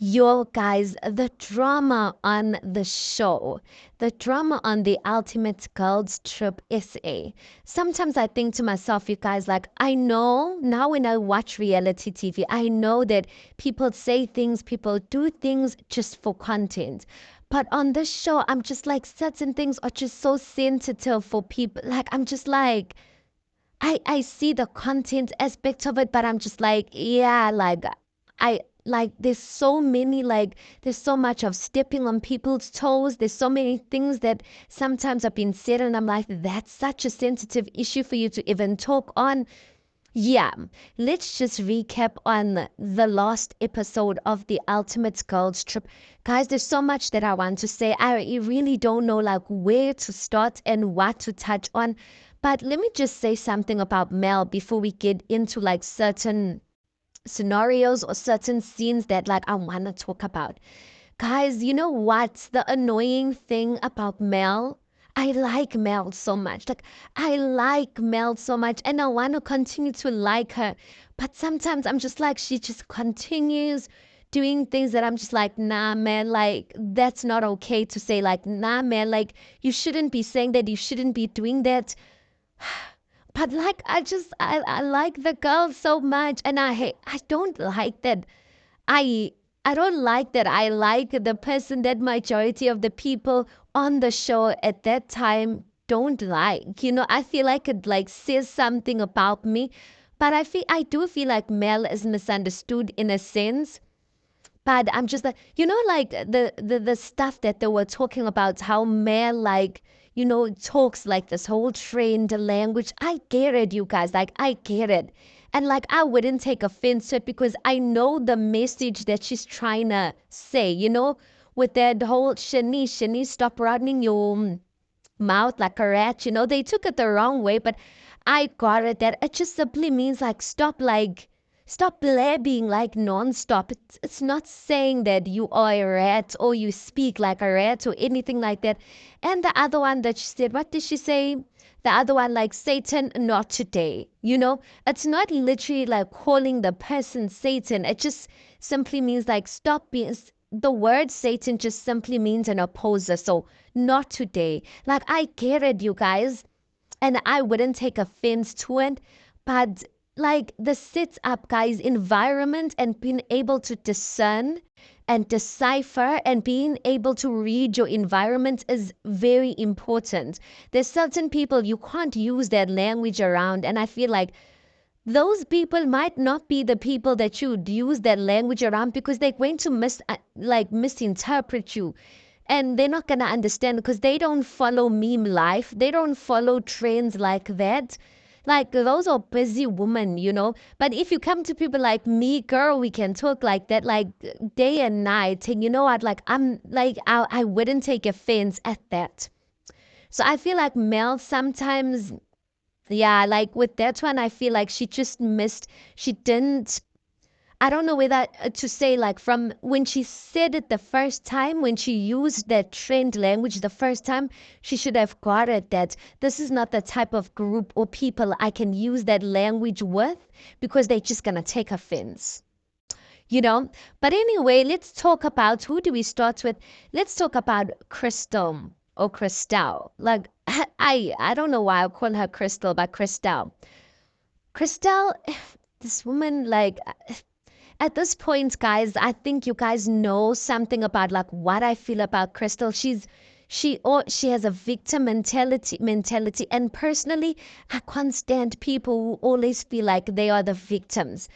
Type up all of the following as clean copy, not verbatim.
Yo, guys, the drama on the show, the drama on the Ultimate Girls Trip SA. Sometimes I think to myself, you guys, like, I know now when I watch reality TV, I know that people say things, people do things just for content. But on this show, I'm just like, certain things are just so sensitive for people. Like, I'm just like, I see the content aspect of it, but I'm just like, yeah, like I like there's so many like there's so much of stepping on people's toes. There's so many things that sometimes have been said, and I'm like, that's such a sensitive issue for you to even talk on. Yeah, let's just recap on the last episode of the Ultimate Girls Trip. Guys, there's so much that I want to say. I really don't know like where to start and what to touch on. But let me just say something about Mel before we get into like certain scenarios or certain scenes that like I want to talk about. Guys, you know what's the annoying thing about Mel? I like Mel so much. Like, I like Mel so much and I want to continue to like her. But sometimes I'm just like, she just continues doing things that I'm just like, nah, man, like, that's not okay to say. Like, nah, man, like, you shouldn't be saying that. You shouldn't be doing that. But like, I like the girl so much. And I don't like that I I don't like that. I like the person that majority of the people on the show at that time don't like. I feel like it like says something about me. But I do feel like Mel is misunderstood in a sense. But I'm just like, like the stuff that they were talking about, how Mel like, talks like this whole trained language. I get it, you guys. Like, I get it. And like, I wouldn't take offense to it because I know the message that she's trying to say, with that whole Shani, stop running your mouth like a rat. They took it the wrong way, but I got it that it just simply means stop blabbing like nonstop. It's not saying that you are a rat or you speak like a rat or anything like that. And the other one that she said, what did she say? The other one, like Satan, not today. It's not literally like calling the person Satan. It just simply means like stop being. The word Satan just simply means an opposer. So not today. Like, I get it, you guys, and I wouldn't take offense to it, but like the sits up, guys, environment and being able to discern and decipher and being able to read your environment is very important. There's certain people you can't use that language around, and I feel like those people might not be the people that you'd use that language around because they're going to misinterpret you, and they're not going to understand because they don't follow meme life. They don't follow trends like that. Like, those are busy women. But if you come to people like me, girl, we can talk like that, like day and night. And you know what? Like, I'm like, I wouldn't take offense at that. So I feel like Mel sometimes, yeah, like with that one, I feel like she just missed. She didn't. I don't know whether to say like from when she said it the first time, when she used that trend language the first time, she should have got it that this is not the type of group or people I can use that language with because they're just gonna take offense. You know? But anyway, let's talk about who do we start with? Let's talk about Crystal or Crystal. Like I don't know why I call her Crystal, but Crystal. Crystal, this woman like at this point, guys, I think you guys know something about like what I feel about Crystal. She has a victim mentality, and personally, I can't stand people who always feel like they are the victims.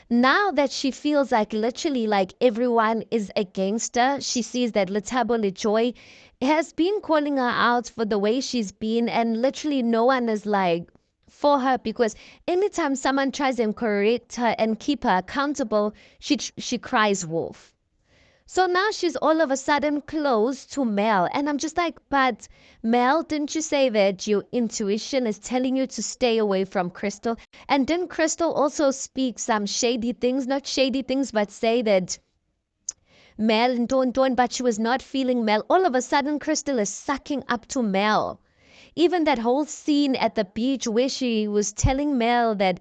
Now that she feels like literally like everyone is against her, she sees that Letabo Lejoy has been calling her out for the way she's been, and literally no one is like for her because anytime someone tries and correct her and keep her accountable, she cries wolf. So now she's all of a sudden close to Mel. And I'm just like, but Mel, didn't you say that your intuition is telling you to stay away from Crystal? And didn't Crystal also speak some shady things? Not shady things, but say that Mel and Don, but she was not feeling Mel. All of a sudden, Crystal is sucking up to Mel. Even that whole scene at the beach where she was telling Mel that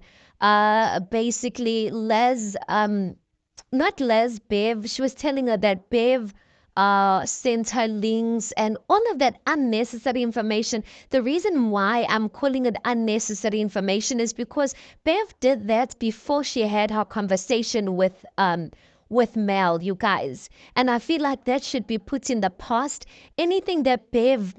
basically Les not Les, Bev. She was telling her that Bev sent her links and all of that unnecessary information. The reason why I'm calling it unnecessary information is because Bev did that before she had her conversation with Mel, you guys. And I feel like that should be put in the past. Anything that Bev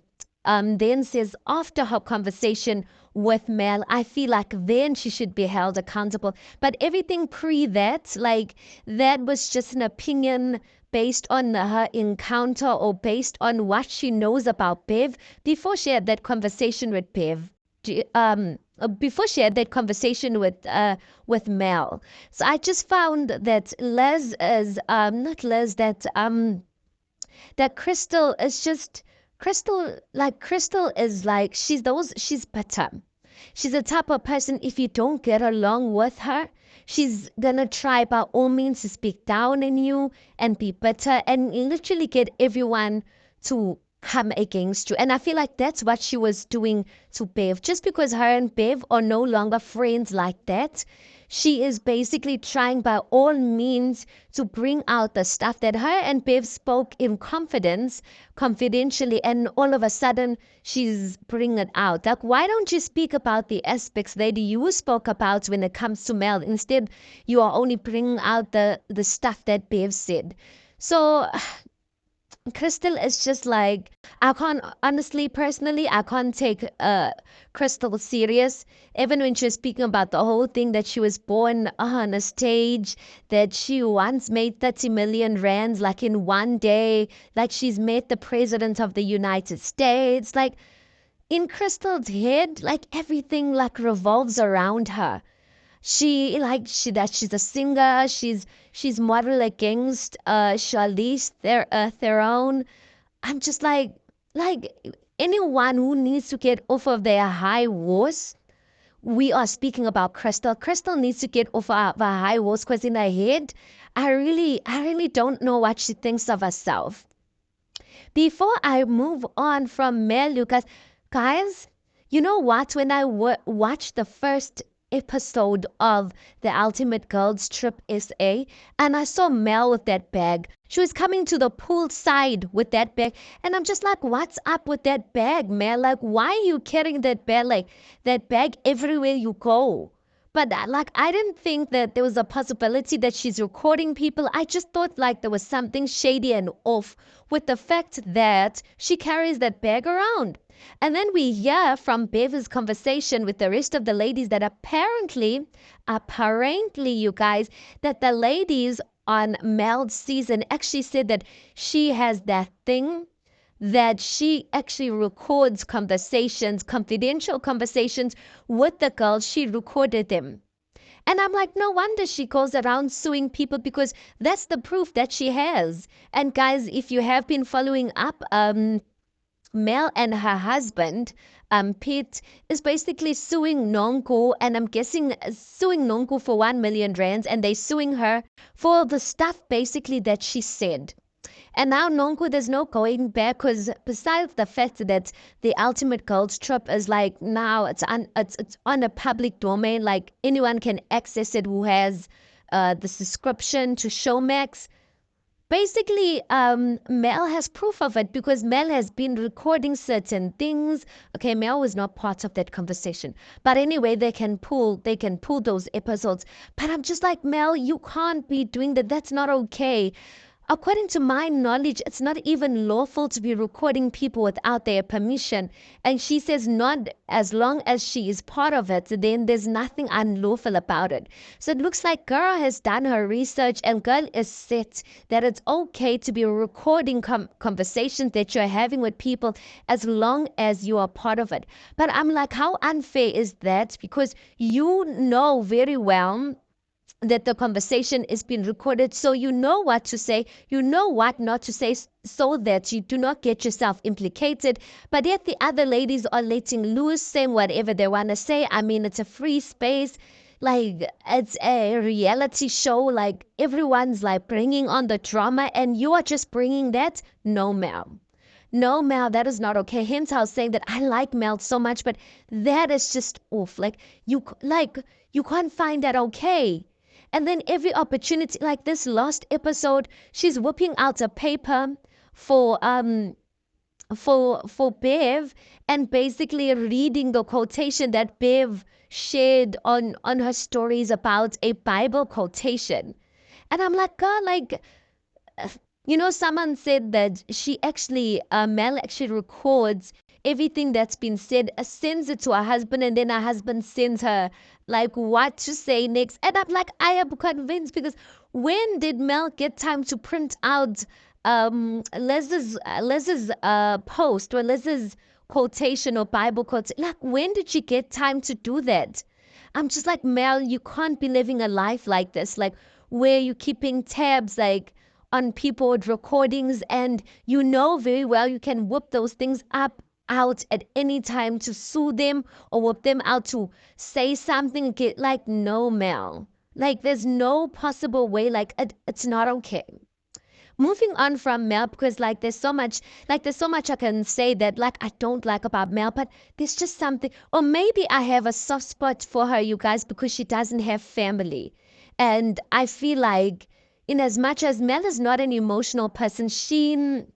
then says after her conversation with Mel, I feel like then she should be held accountable. But everything pre that, like that was just an opinion based on her encounter or based on what she knows about Bev before she had that conversation with Bev. Before she had that conversation with Mel. So I just found that Les is not Les that Crystal is just Crystal is like she's bitter. She's the type of person if you don't get along with her, she's gonna try by all means to speak down on you and be bitter and literally get everyone to come against you. And I feel like that's what she was doing to Bev. Just because her and Bev are no longer friends like that, she is basically trying by all means to bring out the stuff that her and Bev spoke in confidence, confidentially, and all of a sudden she's bringing it out. Like, why don't you speak about the aspects that you spoke about when it comes to Mel? Instead, you are only bringing out the stuff that Bev said. So Crystal is just like I can't honestly, personally, I can't take Crystal serious. Even when she was speaking about the whole thing that she was born on a stage, that she once made 30 million rands like in one day, like she's met the president of the United States. Like in Crystal's head, like everything like revolves around her. She's a singer. She's model against Charlize Theron. I'm just like anyone who needs to get off of their high horse. We are speaking about Crystal. Crystal needs to get off of her high horse because in her head, I really don't know what she thinks of herself. Before I move on from Mel Lucas, guys, you know what? When I watched the first episode of The Ultimate Girls Trip SA and I saw Mel with that bag, she was coming to the pool side with that bag. And I'm just like, what's up with that bag, Mel? Like, why are you carrying that bag, like that bag everywhere you go? But like, I didn't think that there was a possibility that she's recording people. I just thought like there was something shady and off with the fact that she carries that bag around. And then we hear from Beva's conversation with the rest of the ladies that apparently, you guys, that the ladies on Mel's season actually said that she has that thing that she actually records conversations, confidential conversations with the girls. She recorded them. And I'm like, no wonder she goes around suing people because that's the proof that she has. And guys, if you have been following up, Mel and her husband, Pete, is basically suing Nonko, and I'm guessing suing Nonko for 1 million rands, and they suing her for the stuff basically that she said. And now Nonko, there's no going back because besides the fact that the Ultimate Girls Trip is like now it's on a public domain, like anyone can access it who has the subscription to Showmax. Basically, Mel has proof of it because Mel has been recording certain things. Okay, Mel was not part of that conversation, but anyway, they can pull those episodes. But I'm just like, Mel, you can't be doing that. That's not okay. According to my knowledge, it's not even lawful to be recording people without their permission. And she says not as long as she is part of it, then there's nothing unlawful about it. So it looks like girl has done her research and girl is set that it's okay to be recording conversations that you're having with people as long as you are part of it. But I'm like, how unfair is that? Because you know very well that the conversation is being recorded so you know what to say, you know what not to say, so that you do not get yourself implicated. But yet the other ladies are letting loose, saying whatever they want to say. I mean, it's a free space, like it's a reality show, like everyone's like bringing on the drama and you are just bringing that. No, ma'am. No, Mel, that is not okay. Hence, I was saying that I like Mel so much, but that is just off. Like you can't find that okay. And then every opportunity, like this last episode, she's whipping out a paper for Bev and basically reading the quotation that Bev shared on her stories about a Bible quotation. And I'm like, God, like, someone said that Mel actually records everything that's been said, sends it to her husband, and then her husband sends her like what to say next. And I'm like, I am convinced because when did Mel get time to print out Liz's post or Liz's quotation or Bible quote? Like, when did she get time to do that? I'm just like, Mel, you can't be living a life like this, like where you keeping tabs like on people with recordings, and you know very well you can whip those things up out at any time to sue them or whip them out to say something. Get like, no, Mel, like there's no possible way, like it's not okay. Moving on from Mel, because there's so much I can say that like I don't like about Mel, but there's just something, or maybe I have a soft spot for her, you guys, because she doesn't have family. And I feel like in as much as Mel is not an emotional person, she's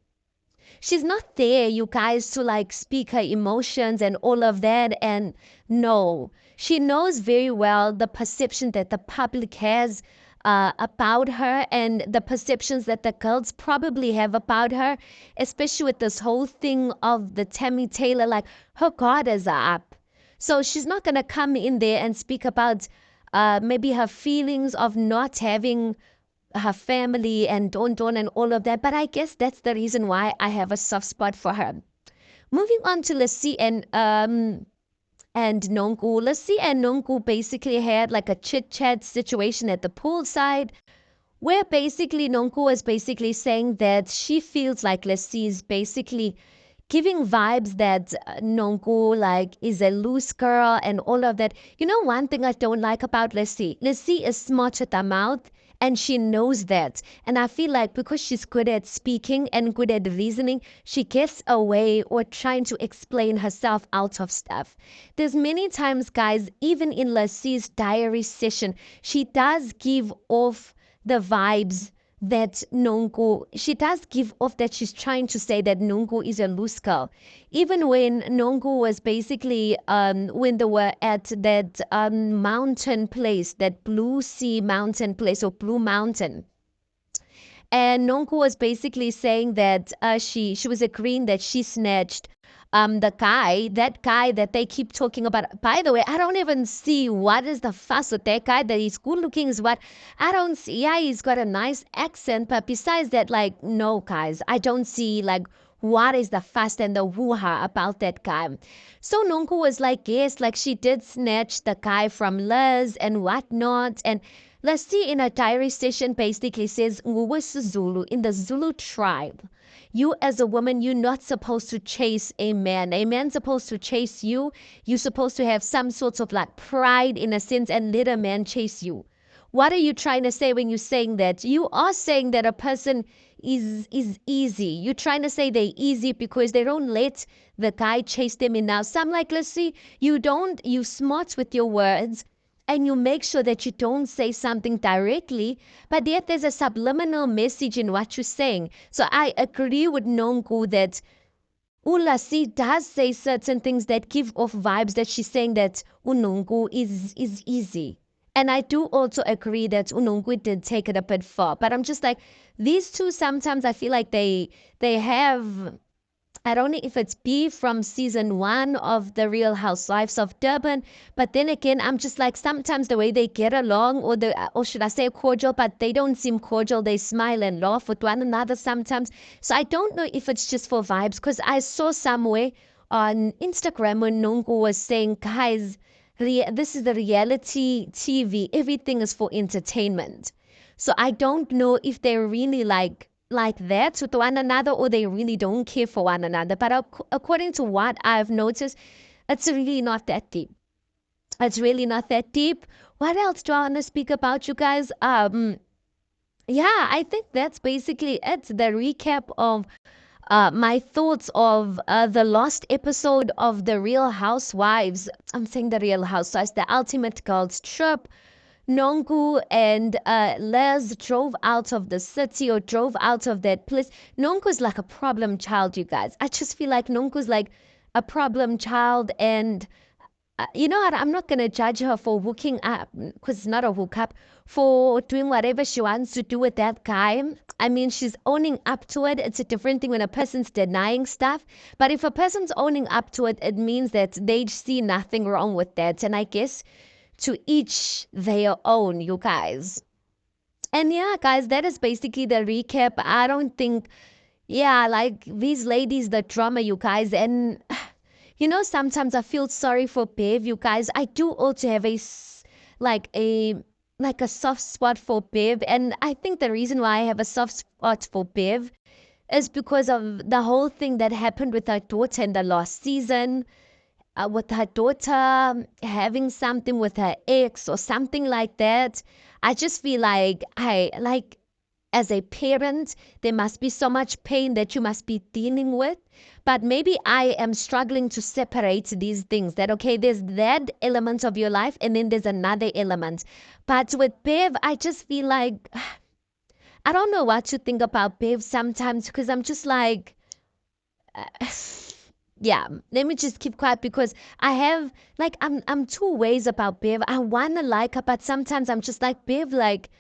not there, you guys, to like speak her emotions and all of that. And no, she knows very well the perception that the public has about her, and the perceptions that the girls probably have about her, especially with this whole thing of the Tammy Taylor, like her guard is up. So she's not going to come in there and speak about maybe her feelings of not having her family and Don and all of that. But I guess that's the reason why I have a soft spot for her. Moving on to Lassie and Nonku. Lassie and Nonku basically had like a chit chat situation at the poolside, where basically Nonku was basically saying that she feels like Lassie is basically giving vibes that Nonku like is a loose girl and all of that. You know, one thing I don't like about Lassie, Lassie is smart at her mouth, and she knows that. And I feel like because she's good at speaking and good at reasoning, she gets away or trying to explain herself out of stuff. There's many times, guys, even in Lassie's diary session, she does give off the vibes that Nonku, she does give off that she's trying to say that Nonku is a loose girl. Even when Nonku was basically, when they were at that mountain place, that Blue Sea mountain place or Blue Mountain. And Nonku was basically saying that she was agreeing that she snatched that guy that they keep talking about. By the way, I don't even see what is the fuss with that guy. That he's good looking is what I don't see. Yeah, he's got a nice accent, but besides that, like, no, guys, I don't see like what is the fuss and the woo-ha about that guy. So Nonku was like, yes, like she did snatch the guy from Liz and whatnot. And let's see, in a diary session basically says, "Nguwes Zulu, in the Zulu tribe, you as a woman, you're not supposed to chase a man. A man's supposed to chase you. You're supposed to have some sorts of like pride in a sense and let a man chase you." What are you trying to say when you're saying that? You are saying that a person is easy. You're trying to say they're easy because they don't let the guy chase them enough. So I'm like, let's see, you smart with your words, and you make sure that you don't say something directly, but yet there's a subliminal message in what you're saying. So I agree with Nonku that Ulasi does say certain things that give off vibes that she's saying that Unungu is easy. And I do also agree that Unungu did take it a bit far. But I'm just like, these two sometimes I feel like they have, I don't know if it's beef from season one of The Real Housewives of Durban, but then again, I'm just like, sometimes the way they get along, or should I say cordial, but they don't seem cordial. They smile and laugh with one another sometimes. So I don't know if it's just for vibes, because I saw somewhere on Instagram when Nongo was saying, guys, this is the reality TV. Everything is for entertainment. So I don't know if they're really like that with one another, or they really don't care for one another. But according to what I've noticed, it's really not that deep. It's really not that deep. What else do I want to speak about, you guys? Yeah, I think that's basically it. The recap of my thoughts of the last episode of The Real Housewives. I'm saying The Real Housewives, The Ultimate Girls Trip. Nonku and Les drove out of the city or drove out of that place. Nonku's like a problem child, you guys. I just feel like Nonku's like a problem child, and you know what? I'm not gonna judge her for hooking up because it's not a hookup, for doing whatever she wants to do with that guy. I mean, she's owning up to it. It's a different thing when a person's denying stuff. But if a person's owning up to it, it means that they see nothing wrong with that. And I guess to each their own, you guys. And yeah, guys, that is basically the recap. I don't think, yeah, like these ladies, the drama, you guys. And you know, sometimes I feel sorry for Bev, you guys. I do also have like a like a soft spot for Bev, and I think the reason why I have a soft spot for Bev is because of the whole thing that happened with her daughter in the last season, with her daughter having something with her ex or something like that. I just feel like I like as a parent, there must be so much pain that you must be dealing with. But maybe I am struggling to separate these things that, okay, there's that element of your life and then there's another element. But with Bev, I just feel like I don't know what to think about Bev sometimes because I'm just like, yeah, let me just keep quiet because I have like I'm two ways about Bev. I wanna like her, but sometimes I'm just like Bev, like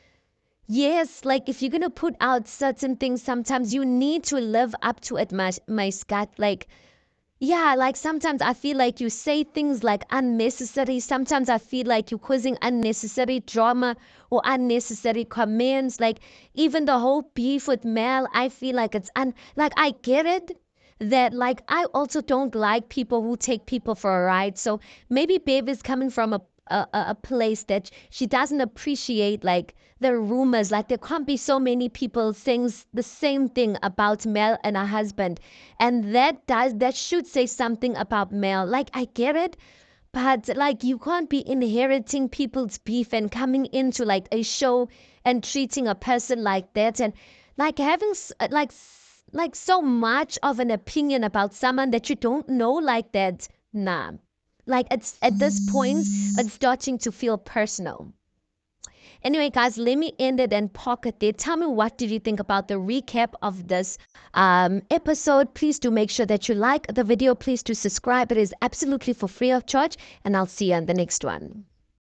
yes, like if you're gonna put out certain things, sometimes you need to live up to it, my Scott. Like, yeah, like sometimes I feel like you say things like unnecessary. Sometimes I feel like you're causing unnecessary drama or unnecessary comments. Like even the whole beef with Mel, I feel like it's like I get it that like I also don't like people who take people for a ride. So maybe Babe is coming from a place that she doesn't appreciate like the rumors. Like there can't be so many people saying the same thing about Mel and her husband, and that should say something about Mel. Like I get it, but like you can't be inheriting people's beef and coming into like a show and treating a person like that, and like having like so much of an opinion about someone that you don't know like that. Nah. Like it's at this point, it's starting to feel personal. Anyway, guys, let me end it and pocket there. Tell me what did you think about the recap of this episode. Please do make sure that you like the video. Please do subscribe. It is absolutely for free of charge, and I'll see you on the next one.